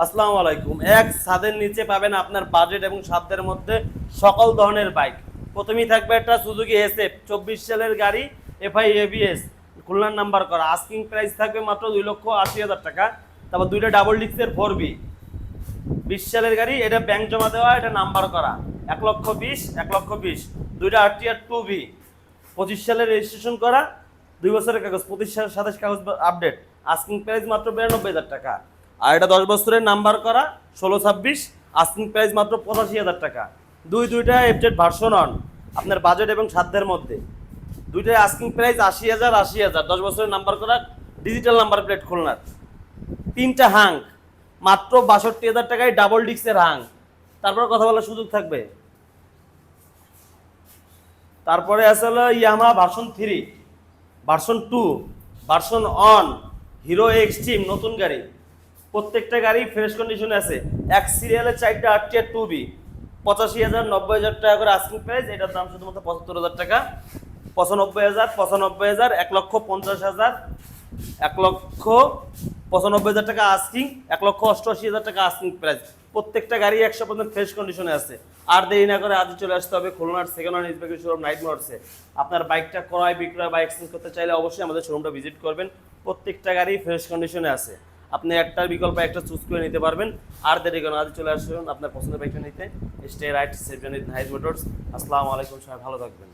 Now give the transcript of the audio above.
আসসালামু আলাইকুম। এক ছাদের নিচে পাবেন আপনার বাজেট এবং সাধ্যের মধ্যে সকল ধরনের বাইক। প্রথমেই থাকবে একটা সুজুকি এসএফ 24 সালের গাড়ি, এফআই এবিএস, খুলনার নাম্বার করা। আস্কিং প্রাইস থাকবে মাত্র 2,80,000 টাকা। তারপর দুইটা ডাবল ডিক্সের 4B 20 সালের গাড়ি, এটা ব্যাংক জমা দেওয়া, এটা নাম্বার করা। 1,20,000, 1,20,000। দুইটা আরটিআর 2B 25 সালের রেজিস্ট্রেশন করা, 2 বছরের কাগজ, 25 সালের 27 কাগজ আপডেট। আস্কিং প্রাইস মাত্র 92,000 টাকা। আর এটা 10 বছরের নাম্বার করা, 16-26, আস্কিং প্রাইস মাত্র 85,000 টাকা। দুইটা এফজেড ভার্সন অন, আপনার বাজেট এবং সাধ্যের মধ্যে। দুইটাই আস্কিং প্রাইস 80,000, 80,000, 10 বছরের নাম্বার করা, ডিজিটাল নাম্বার প্লেট খুলনার। তিনটা হাং মাত্র 62,000 টাকায়, ডাবল ডিক্সের হাং। তারপর কথা বলার সুযোগ থাকবে। তারপরে আছে হলো Yamaha version 3, version 2, version one, Hero Xtreme নতুন গাড়ি। প্রত্যেকটা গাড়ি ফ্রেশ কন্ডিশনে আছে। এক সিরিয়ালের 4টা আরটিআর 2B 85,000, 90,000 টাকা করে আস্কিং প্রাইস। এটার দাম শুধুমাত্র 75,000 টাকা। 95,000, 95,000, 1,50,000, 1,95,000 টাকা আস্কিং, 1,88,000 টাকা আস্কিং প্রাইস। প্রত্যেকটা গাড়ি 100% ফ্রেশ কন্ডিশনে আছে। আর দেরি না করে আজই চলে আসতে হবে খুলনার second hand inspector showroom night মোটরসে। আপনার বাইকটা ক্রয় বিক্রয় বা এক্সচেঞ্জ করতে চাইলে অবশ্যই আমাদের শোরুমটা ভিজিট করবেন। প্রত্যেকটা গাড়ি ফ্রেশ কন্ডিশনে আছে। আপনি একটার বিকল্প একটা চুজ করে নিতে পারবেন। আর দেরি করে আজ চলে আসুন আপনার পছন্দের বাইকটা নিতে। Stay right save night motors. আসসালামু আলাইকুম, সবাই ভালো থাকবেন।